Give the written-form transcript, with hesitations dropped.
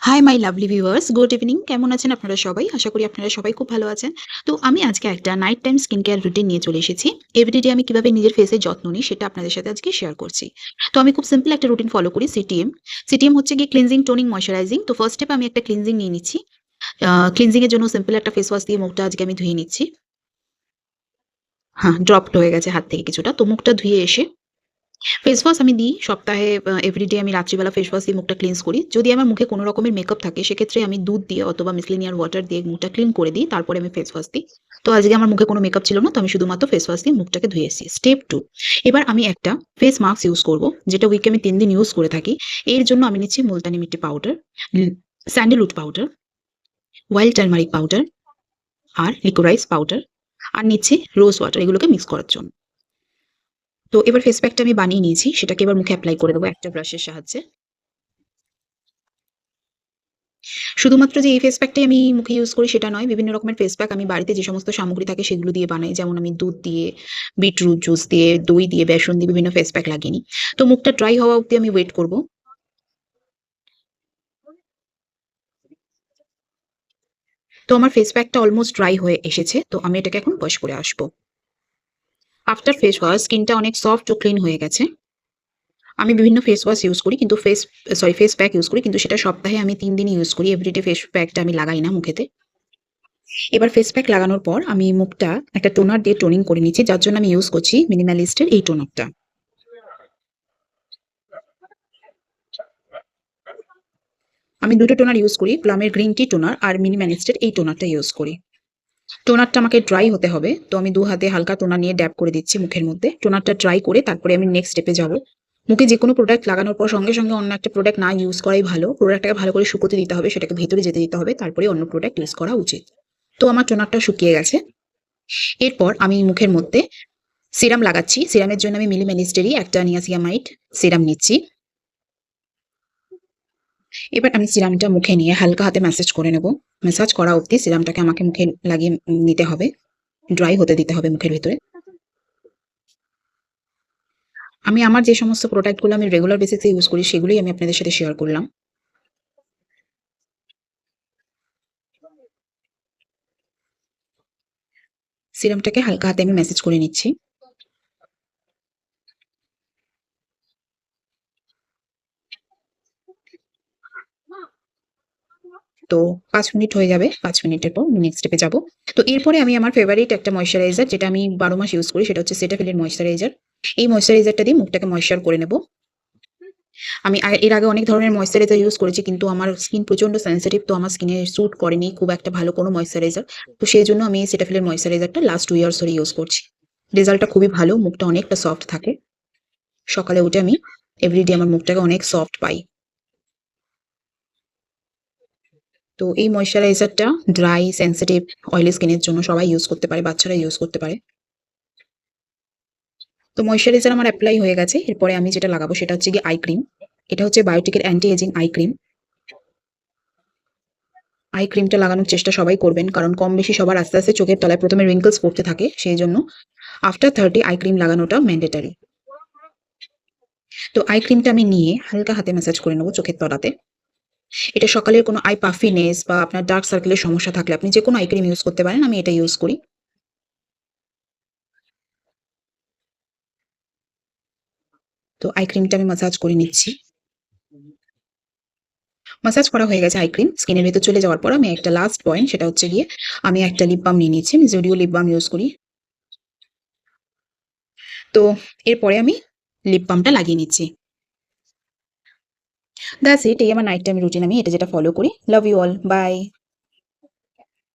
Hi my lovely viewers, good evening. কেমন আছেন আপনারা সবাই? আশা করি আপনারা সবাই খুব ভালো আছেন। তো আমি আজকে একটা night time skin care routine নিয়ে চলে এসেছি। এভরিডে আমি কিভাবে নিজের ফেসের যত্ন নিই সেটা আপনাদের সাথে আজকে শেয়ার করছি। তো আমি খুব সিম্পল একটা রুটিন ফলো করি, সিটিএম। সিটিএম হচ্ছে গিয়ে ক্লিনজিং, টোনিং, ময়শ্চারাইজিং। তো ফার্স্ট স্টেপ আমি একটা ক্লিনজিং নিয়ে নিচ্ছি। ক্লিনজিং এর জন্য সিম্পল একটা ফেস ওয়াশ দিয়ে মুখটা আজকে আমি ধুয়ে নিচ্ছি। হ্যাঁ, ড্রপড হয়ে গেছে হাত থেকে কিছুটা। তো মুখটা ধুয়ে এসে ফেস ওয়াশ আমি দিই সপ্তাহে, এভরিডে আমি রাত্রিবেলা ফেস ওয়াশ দিয়ে মুখটা ক্লিনস করি। যদি আমার মুখে কোনো রকমের মেকআপ থাকে সেক্ষেত্রে আমি দুধ দিয়ে অথবা মিসেলেনিয়াস ওয়াটার দিয়ে মুখটা ক্লিন করে দিই। তারপরে আমি ফেস ওয়াশ দিই। তো আজকে আমার মুখে কোনো মেকআপ ছিল না, তো আমি শুধুমাত্র ফেস ওয়াশ দিয়ে মুখটাকে ধুয়ে এসেছি। স্টেপ 2, এবার আমি একটা ফেস মাস্ক ইউজ করব, যেটা উইকে আমি 3 দিন ইউজ করে থাকি। এর জন্য আমি নিচ্ছি multani mitti powder, sandalwood powder, wild turmeric powder আর লিকোরাইজ পাউডার, আর নিচ্ছি রোজ ওয়াটার, এগুলোকে মিক্স করার জন্য। তো এবার ফেস প্যাকটা আমি বানিয়ে নিয়েছি, সেটাকে এবার মুখে এপ্লাই করে দেবো একটা ব্রাশের সাহায্যে। শুধুমাত্র যে এই ফেস প্যাকটাই আমি মুখে ইউজ করি সেটা নয়, বিভিন্ন রকমের ফেস প্যাক আমি বাড়িতে যে সমস্ত সামগ্রী থাকে সেগুলো দিয়ে বানাই। যেমন আমি দুধ দিয়ে, বিটরুট জুস দিয়ে, দই দিয়ে, বেসন দিয়ে বিভিন্ন ফেস প্যাক লাগিয়ে নিই। তো মুখটা ড্রাই হওয়া অব্দি আমি ওয়েট করব। তো আমার ফেস প্যাকটা অলমোস্ট ড্রাই হয়ে এসেছে, তো আমি এটাকে এখন ওয়াশ করে আসবো। আফটার ফেস ওয়াশ স্কিনটা অনেক সফট ও ক্লিন হয়ে গেছে। আমি বিভিন্ন ফেস ওয়াশ ইউজ করি, কিন্তু ফেস প্যাক ইউজ করি, কিন্তু সেটা সপ্তাহে আমি 3 দিনই ইউজ করি। এভরিডে ফেস প্যাকটা আমি লাগাই না মুখেতে। এবার ফেস প্যাক লাগানোর পর আমি মুখটা একটা টোনার দিয়ে টোনিং করে নিচ্ছি, যার জন্য আমি ইউজ করছি মিনিমালিস্টের এই টোনারটা। আমি দুটো টোনার ইউজ করি, প্লামের গ্রিন টি টোনার আর মিনিমালিস্টের এই টোনারটা ইউজ করি। টোনারটা আমাকে ড্রাই হতে হবে, তো আমি 2 হাতে হালকা টোনার নিয়ে ড্যাব করে দিচ্ছি মুখের মধ্যে। টোনারটা ড্রাই করে তারপরে আমি নেক্সট স্টেপে যাব। মুখে যে কোনো প্রোডাক্ট লাগানোর পর সঙ্গে সঙ্গে অন্য একটা প্রোডাক্ট না ইউজ করাই ভালো। প্রোডাক্টটাকে ভালো করে শুকোতে দিতে হবে, সেটাকে ভেতরে যেতে দিতে হবে, তারপরে অন্য প্রোডাক্ট ইউজ করা উচিত। তো আমার টোনারটা শুকিয়ে গেছে। এরপর আমি মুখের মধ্যে সিরাম লাগাচ্ছি। সিরামের জন্য আমি মিনিমালিস্টেরই একটা নিয়াসিয়ামাইড সিরাম নিচ্ছি। এবার আমি সিরামটা মুখে নিয়ে হালকা হাতে ম্যাসাজ করে নেব। ম্যাসাজ করা অবধি সিরামটাকে আমাকে মুখে লাগিয়ে নিতে হবে, ড্রাই হতে দিতে হবে মুখের ভেতরে। আমি আমার যে সমস্ত প্রোডাক্টগুলো আমি রেগুলার বেসিসে ইউজ করি সেগুলোই আমি আপনাদের সাথে শেয়ার করলাম। সিরামটাকে হালকা হাতে আমি ম্যাসাজ করে নিচ্ছি। তো 5 মিনিট হয়ে যাবে। 5 মিনিটের পর নেক্সট স্টেপে যাব। তো এরপরে আমি আমার ফেভারিট একটা ময়েশ্চারাইজার, যেটা আমি 12 মাস ইউজ করি, সেটা হচ্ছে সেটাফিলের ময়েশ্চারাইজার। এই ময়েশ্চারাইজারটা দিয়ে মুখটাকে ময়েশ্চার করে নেব। আমি এর আগে অনেক ধরনের ময়েশ্চারাইজার ইউজ করেছি, কিন্তু আমার স্কিন প্রচন্ড সেনসিটিভ, তো আমার স্কিনে স্যুট করেনি খুব একটা ভালো কোনো ময়েশ্চারাইজার। তো সেই জন্য আমি এই সেটাফিলের ময়েশ্চারাইজারটা লাস্ট 2 ইয়ার্স ধরে ইউজ করছি। রেজাল্টটা খুবই ভালো, মুখটা অনেকটা সফট থাকে। সকালে উঠে আমি এভরিডে আমার মুখটাকে অনেক সফট পাই। তো এই ময়েশ্চারাইজারটা ড্রাই, সেনসিটিভ, অয়েলি স্কিনের জন্য সবাই ইউজ করতে পারে, বাচ্চারা ইউজ করতে পারে। তো ময়েশ্চারাইজার আমার এপ্লাই হয়ে গেছে। এরপরে আমি যেটা লাগাবো সেটা হচ্ছে গিয়ে আই ক্রিম। এটা হচ্ছে বায়োটিকের anti ageing eye cream. Eye ক্রিমটা লাগানোর চেষ্টা সবাই করবেন, কারণ কম বেশি সবার আস্তে আস্তে চোখের তলায় প্রথমে রিঙ্কলস পড়তে থাকে, সেই জন্য আফটার 30 আই ক্রিম লাগানোটা ম্যান্ডেটারি। তো আই ক্রিমটা আমি নিয়ে হালকা হাতে ম্যাসাজ করে নেবো চোখের তলাতে। এটা সকালের কোনো আই পাফিনেস বা আপনার ডার্ক সার্কেলের সমস্যা থাকলে আপনি যে কোনো আই ক্রিম ইউজ করতে পারেন, আমি এটা ইউজ করি। তো আই ক্রিমটা আমি ম্যাসাজ করে নিচ্ছি। ম্যাসাজ করা হয়ে গেছে আই ক্রিম স্কিনের ভেতর চলে যাওয়ার পর আমি একটা লাস্ট পয়েন্ট, সেটা হচ্ছে গিয়ে আমি একটা লিপ বাম নিয়ে নিচ্ছি। আমি জুডিও লিপ বাম ইউজ করি। তো এরপরে আমি লিপ বামটা লাগিয়ে নিচ্ছি। That's it. এই আমার নাইট টাইম রুটিন, আমি এটা যেটা ফলো করি। Love you all, by.